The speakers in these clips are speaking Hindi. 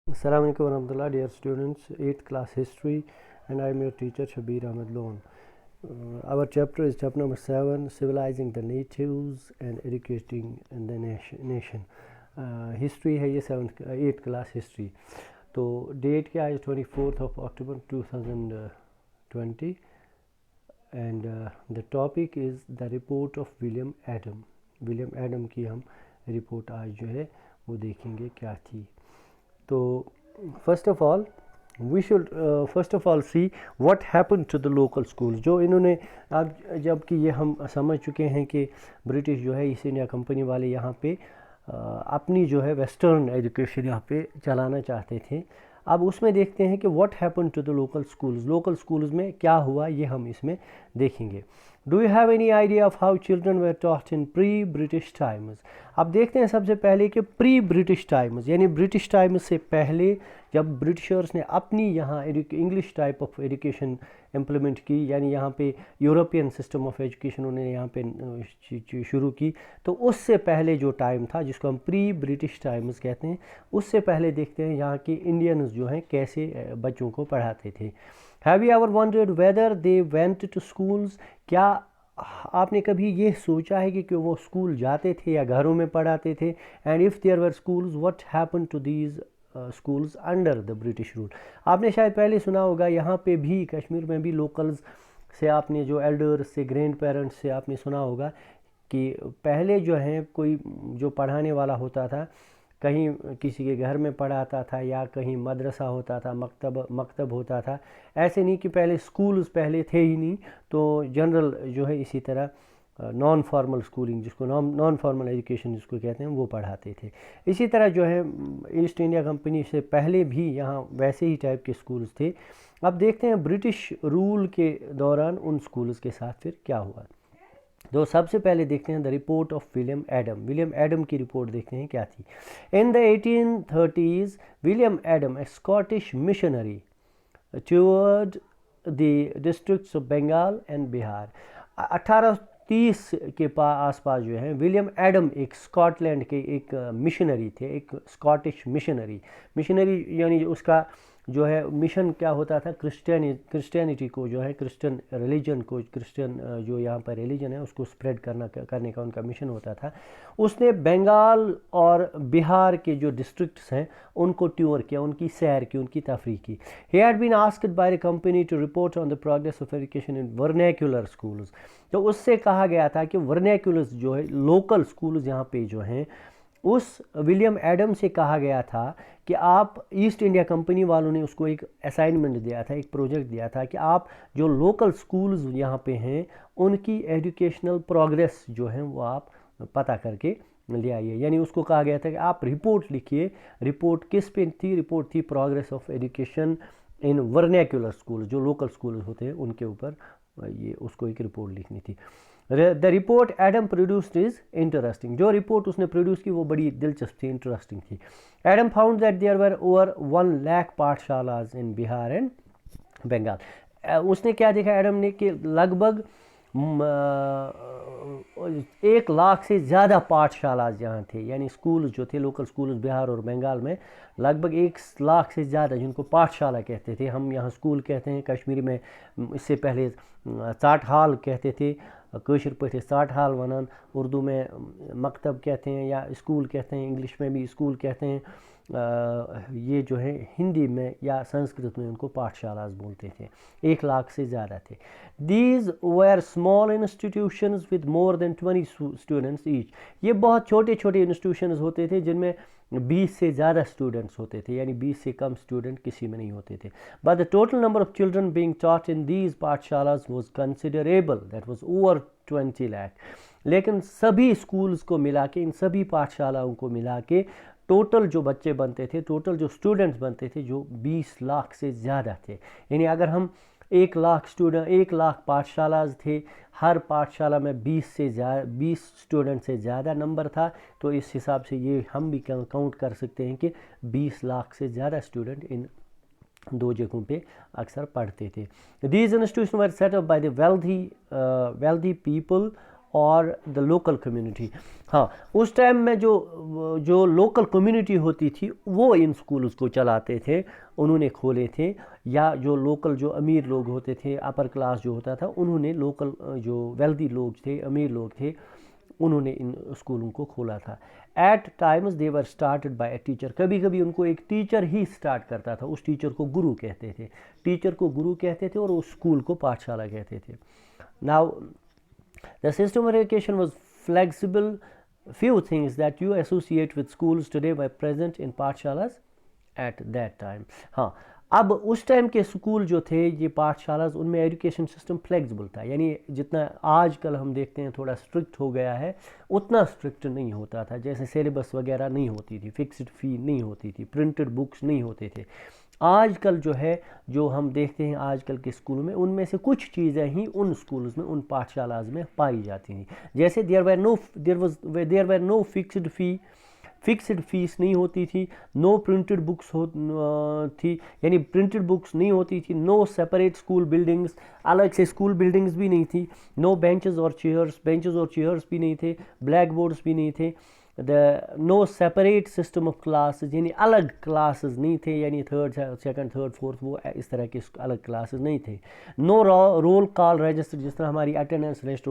Assalamu alaikum warahmatullah, dear students, 8th class history, and I am your teacher Shabir Ahmed Lone. Our chapter is chapter number 7, civilizing the natives and educating the nation. History है ये 8th class history. तो डेट क्या है 24th of October 2020 and the topic is the report of William Adam. William Adam की हम रिपोर्ट आज जो है वो देखेंगे क्या थी. तो first of all we should first of all see what happen to the local school. जो इन्होंने अब जबकि ये हम समझ चुके हैं कि ब्रिटिश जो है ईस्ट इंडिया कंपनी वाले यहाँ पे अपनी जो है वेस्टर्न एजुकेशन यहाँ पे चलाना चाहते थे. अब उसमें देखते हैं कि what happen to the local schools. Local schools में क्या हुआ ये हम इसमें देखेंगे. Do you have any idea of how children were taught in pre British times. अब देखते हैं सबसे पहले कि प्री ब्रिटिश टाइम्स यानी ब्रिटिश टाइम्स से पहले जब ब्रिटिशर्स ने अपनी यहाँ English type of education implement की, यानी यहाँ पे यूरोपियन सिस्टम ऑफ एजुकेशन उन्होंने यहाँ पे शुरू की, तो उससे पहले जो टाइम था जिसको हम प्री ब्रिटिश टाइम्स कहते हैं, उससे पहले देखते हैं यहाँ के इंडियंस जो हैं कैसे बच्चों को पढ़ाते थे. Have you ever wondered whether they went to schools. क्या आपने कभी ये सोचा है कि वो स्कूल जाते थे या घरों में पढ़ाते थे. And if there were schools what happen to these schools under the British rule. आपने शायद पहले सुना होगा यहाँ पे भी कश्मीर में भी लोकल्स से आपने जो एल्डर्स से ग्रैंड पेरेंट्स से आपने सुना होगा कि पहले जो है कोई जो पढ़ाने वाला होता था कहीं किसी के घर में पढ़ाता था या कहीं मदरसा होता था, मकतब होता था. ऐसे नहीं कि पहले स्कूल्स पहले थे ही नहीं, तो जनरल जो है इसी तरह नॉन फॉर्मल स्कूलिंग जिसको नॉन फॉर्मल एजुकेशन जिसको कहते हैं वो पढ़ाते थे. इसी तरह जो है ईस्ट इंडिया कंपनी से पहले भी यहाँ वैसे ही टाइप के स्कूल्स थे. अब देखते हैं ब्रिटिश रूल के दौरान उन स्कूल्स के साथ फिर क्या हुआ. तो सबसे पहले देखते हैं the report of William Adam. William Adam की रिपोर्ट देखते हैं क्या थी. In the 1830s William Adam a Scottish missionary toward the districts of Bengal and Bihar. 1830 के आसपास जो है विलियम एडम एक स्कॉटलैंड के एक मिशनरी थे, एक स्कॉटिश मिशनरी यानी उसका जो है मिशन क्या होता था, क्रिश्चियनिटी को जो है क्रिश्चियन रिलीजन को, क्रिश्चियन जो यहाँ पर रिलीजन है उसको स्प्रेड करने का उनका मिशन होता था. उसने बंगाल और बिहार के जो डिस्ट्रिक्ट्स हैं उनको टूर किया, उनकी सैर की, उनकी तफरीह की. He had been asked by the company to report on the progress of education in vernacular schools. तो उससे कहा गया था कि वर्नैक्युलर्स जो है लोकल स्कूल्स यहाँ पे जो हैं, उस विलियम एडम से कहा गया था कि आप ईस्ट इंडिया कंपनी वालों ने उसको एक असाइनमेंट दिया था, एक प्रोजेक्ट दिया था कि आप जो लोकल स्कूल्स यहाँ पे हैं उनकी एजुकेशनल प्रोग्रेस जो है वो आप पता करके ले आइए. यानी उसको कहा गया था कि आप रिपोर्ट लिखिए. रिपोर्ट किस पे थी? रिपोर्ट थी progress of education in vernacular school, जो लोकल स्कूल होते हैं उनके ऊपर ये उसको एक रिपोर्ट लिखनी थी. The report Adam produced is interesting. जो रिपोर्ट उसने प्रोड्यूस की वो बड़ी दिलचस्प थी, इंटरेस्टिंग थी. Adam found that there were over 1 lakh pathshalas in Bihar and Bengal. उसने क्या देखा एडम ने कि लगभग 1 लाख से ज़्यादा पाठशालाज यहाँ थे, यानी स्कूल जो थे लोकल स्कूल बिहार और बंगाल में लगभग 1 लाख से ज़्यादा, जिनको पाठशाला कहते थे. हम यहाँ स्कूल कहते हैं, कश्मीरी में इससे पहले चाट हाल कहते थे, कशर पे चाट हाल वनान, उर्दू में मकतब कहते हैं या स्कूल कहते हैं, इंग्लिश में भी स्कूल कहते हैं. ये जो है हिंदी में या संस्कृत में उनको पाठशालाज बोलते थे. 1 लाख से ज़्यादा थे. These were small institutions with more than 20 students each. ये बहुत छोटे छोटे इंस्टीट्यूशंस होते थे जिनमें 20 से ज़्यादा स्टूडेंट्स होते थे, यानी 20 से कम स्टूडेंट किसी में नहीं होते थे. But the total number of children being taught in these pathshalas was considerable, that was over 20 lakh. लेकिन सभी स्कूल्स को मिला के, इन सभी पाठशालाओं को मिला के टोटल जो बच्चे बनते थे, टोटल जो स्टूडेंट्स बनते थे जो 20 लाख से ज़्यादा थे. यानी अगर हम 1 लाख स्टूडेंट, 1 लाख पाठशालाज थे, हर पाठशाला में 20 स्टूडेंट से ज़्यादा नंबर था, तो इस हिसाब से ये हम भी काउंट कर सकते हैं कि 20 लाख से ज़्यादा स्टूडेंट इन 2 जगहों पे अक्सर पढ़ते थे. These institution were set up by the wealthy people और द लोकल कम्युनिटी। हाँ, उस टाइम में जो लोकल कम्युनिटी होती थी वो इन स्कूल्स को चलाते थे, उन्होंने खोले थे, या जो लोकल जो अमीर लोग होते थे, अपर क्लास जो होता था, उन्होंने लोकल जो वेल्दी लोग थे, अमीर लोग थे, उन्होंने इन स्कूलों को खोला था। At times they were started by a teacher, कभी कभी उनको एक टीचर ही स्टार्ट करता था, उस टीचर को गुरु कहते थे, टीचर को गुरु कहते थे और उस स्कूल को पाठशाला कहते थे। Now the system of education was flexible, few things that you associate with schools today were present in पाठशालास at that time। हाँ, अब उस टाइम के स्कूल जो थे, ये पाठशाला, उनमें एजुकेशन सिस्टम फ्लेक्सिबल था, यानी जितना आजकल हम देखते हैं थोड़ा स्ट्रिक्ट हो गया है, उतना स्ट्रिक्ट नहीं होता था। जैसे सिलेबस वगैरह नहीं होती थी, फिक्स्ड फ़ी नहीं होती थी, प्रिंटेड बुक्स नहीं होते थे। आजकल जो है, जो हम देखते हैं आजकल के स्कूलों में, उनमें से कुछ चीज़ें ही उन स्कूल्स में, उन पाठशालाज में पाई जाती हैं। जैसे there were no fixed fees नहीं होती थी, नो प्रिंटेड बुक्स थी, यानी प्रिंटेड बुक्स नहीं होती थी, नो सेपरेट स्कूल बिल्डिंग्स, अलग से स्कूल बिल्डिंग्स भी नहीं थी, नो बेंचेस और चेयर्स भी नहीं थे, ब्लैक बोर्ड्स भी नहीं थे, no separate system of classes, यानी अलग क्लासेस नहीं थे, यानी सेकंड थर्ड फोर्थ वो इस तरह के अलग क्लासेस नहीं थे। नो रोल कॉल रजिस्टर, जिस तरह हमारी अटेंडेंस रजिस्टर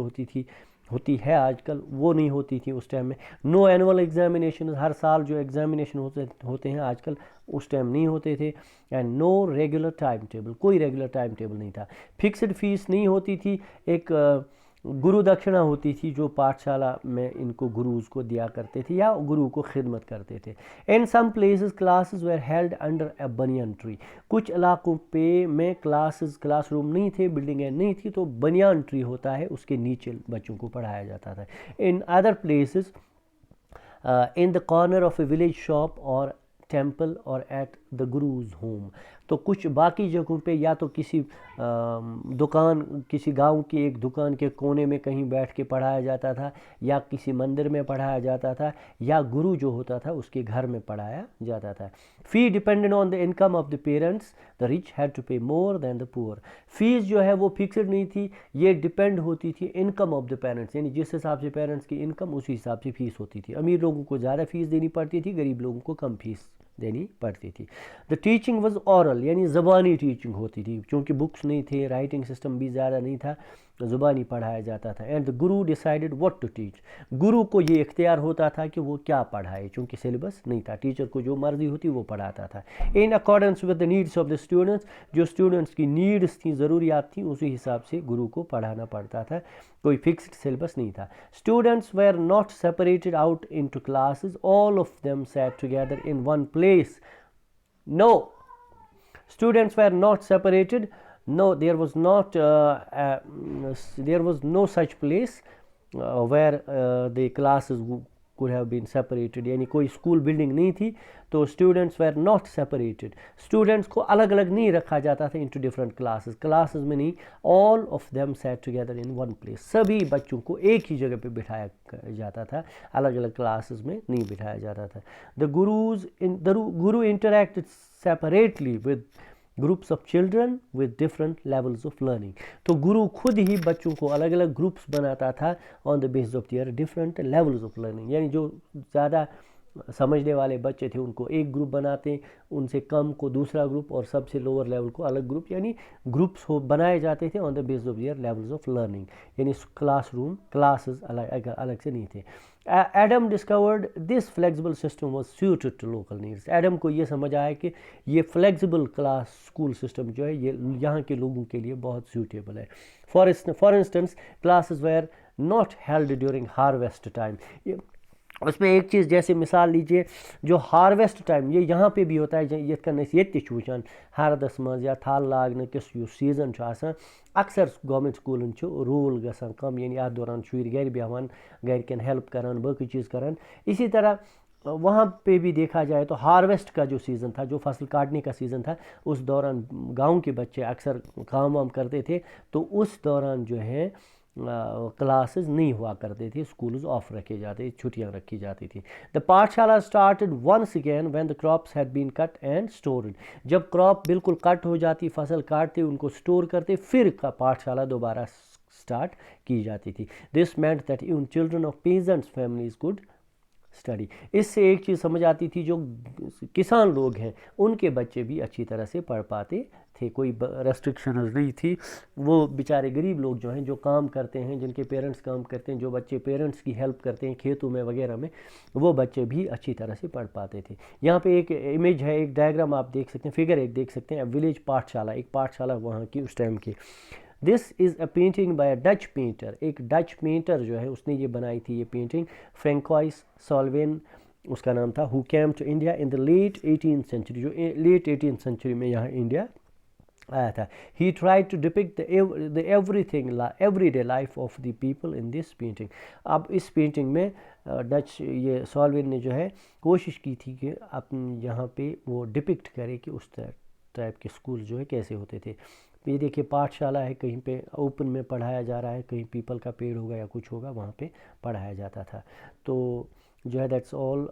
होती है आजकल, वो नहीं होती थी उस टाइम में। नो एनुअल एग्जामिनेशन, हर साल जो एग्जामिनेशन होते हैं आजकल, उस टाइम नहीं होते थे। And no regular time table, कोई रेगुलर टाइम टेबल नहीं था। फिक्स्ड फीस नहीं होती थी, एक गुरु दक्षिणा होती थी जो पाठशाला में इनको गुरुज को दिया करते थे या गुरु को खिदमत करते थे। In some places classes were held under a banyan tree, कुछ इलाकों पे में क्लासरूम नहीं थे, बिल्डिंगें नहीं थी, तो बनियान ट्री होता है, उसके नीचे बच्चों को पढ़ाया जाता था। In other places in the corner of A village shop और टेम्पल और एट द गुरुज होम, तो कुछ बाकी जगहों पे या तो किसी दुकान, किसी गांव की एक दुकान के कोने में कहीं बैठ के पढ़ाया जाता था, या किसी मंदिर में पढ़ाया जाता था, या गुरु जो होता था उसके घर में पढ़ाया जाता था। Fee depended on the income of the parents, the rich had to pay more than the poor, fees जो है वो फिक्सड नहीं थी, ये डिपेंड होती थी इनकम ऑफ द पेरेंट्स, यानी जिस हिसाब से पेरेंट्स की इनकम उसी हिसाब से फीस होती थी। अमीर लोगों को ज़्यादा फीस देनी पड़ती थी, गरीब लोगों को कम फीस देनी पड़ती थी। द टीचिंग वॉज ऑरल, यानी ज़बानी टीचिंग होती थी, क्योंकि बुक्स नहीं थे, राइटिंग सिस्टम भी ज़्यादा नहीं था, ज़ुबानी पढ़ाया जाता था। And the Guru decided what to teach, गुरु को ये इख्तियार होता था कि वो क्या पढ़ाए, क्योंकि सिलेबस नहीं था, टीचर को जो मर्जी होती वो पढ़ाता था। In accordance with the needs of the students, जो स्टूडेंट्स की नीड्स थी, ज़रूरियात थी, उसी हिसाब से गुरु को पढ़ाना पड़ता था, कोई फिक्स्ड सिलेबस नहीं था। Students were not separated out into classes, all of them sat together in one place. No, students were not separated, no, there was no such place where the classes could have been separated, यानी कोई स्कूल बिल्डिंग नहीं थी, तो students were not separated, students को अलग अलग नहीं रखा जाता था इनटू डिफरेंट क्लासेस में नहीं, all of them set together in one place, सभी बच्चों को एक ही जगह पे बिठाया जाता था, अलग अलग क्लासेस में नहीं बिठाया जाता था। The Guru interacted separately with groups of children with different levels of learning, तो गुरु खुद ही बच्चों को अलग अलग ग्रुप्स बनाता था on the basis of their different levels of learning, यानी जो ज़्यादा समझने वाले बच्चे थे उनको एक ग्रुप बनाते, उनसे कम को दूसरा ग्रुप और सबसे लोअर लेवल को अलग ग्रुप, यानी ग्रुप्स बनाए जाते थे on the basis of their levels of learning, यानी क्लासेस अलग से नहीं थे। Adam discovered this flexible system was suited to local needs, Adam को ये समझ आया कि ये फ्लेक्सिबल क्लास स्कूल सिस्टम जो है ये यहाँ के लोगों के लिए बहुत सूटेबल है। For instance classes were not held during harvest time, उसमें एक चीज़ जैसे मिसाल लीजिए, जो हार्वेस्ट टाइम ये यहाँ पे भी होता है, ये वुचान हरदस मज या थल लागन किस सीजन अक्सर गवर्नमेंट स्कूलन रूल गसान कम, यानी अत दौरान शुर घर बेहान, घर हेल्प करान, बाकी चीज़ करान। इसी तरह वहाँ पे भी देखा जाए तो हार्वेस्ट का जो सीज़न था, जो फसल काटने का सीज़न था, उस दौरान गांव के बच्चे अक्सर काम वाम करते थे, तो उस दौरान जो है क्लासेस नहीं हुआ करते थे, स्कूल्स ऑफ रखे जाते, छुट्टियां रखी जाती थी। The pathshala started once again when the crops had been cut and stored, जब क्रॉप बिल्कुल कट हो जाती, फसल काटते, उनको स्टोर करते, फिर पाठशाला दोबारा स्टार्ट की जाती थी। This meant that even children of pageants families could study. इससे एक चीज़ समझ आती थी, जो किसान लोग हैं उनके बच्चे भी अच्छी तरह से पढ़ पाते थे, कोई रेस्ट्रिक्शन नहीं थी। वो बेचारे गरीब लोग जो हैं, जो काम करते हैं, जिनके पेरेंट्स काम करते हैं, जो बच्चे पेरेंट्स की हेल्प करते हैं खेतों में वगैरह में, वो बच्चे भी अच्छी तरह से पढ़ पाते थे। यहाँ पे एक इमेज है, एक डायग्राम आप देख सकते हैं, फिगर एक देख सकते हैं, विलेज पाठशाला, एक पाठशाला वहाँ की उस टाइम की। This is a painting bye a Dutch painter, एक डच पेंटर जो है उसने ये बनाई थी ये पेंटिंग, फ्रेंकोइस सॉल्वेन उसका नाम था, who came to India in the late 18th century, जो लेट 18th सेंचुरी में यहाँ इंडिया आया था। He try to depict the everything every day life of the people in this painting. अब इस पेंटिंग में डच ये सॉल्वेन ने जो है कोशिश की थी कि अपन यहाँ पे वो डिपिक्ट करे कि उस टाइप के स्कूल जो है कैसे होते थे। ये देखिए पाठशाला है, कहीं पे ओपन में पढ़ाया जा रहा है, कहीं पीपल का पेड़ होगा या कुछ होगा वहाँ पे पढ़ाया जाता था। तो जो है दैट्स ऑल।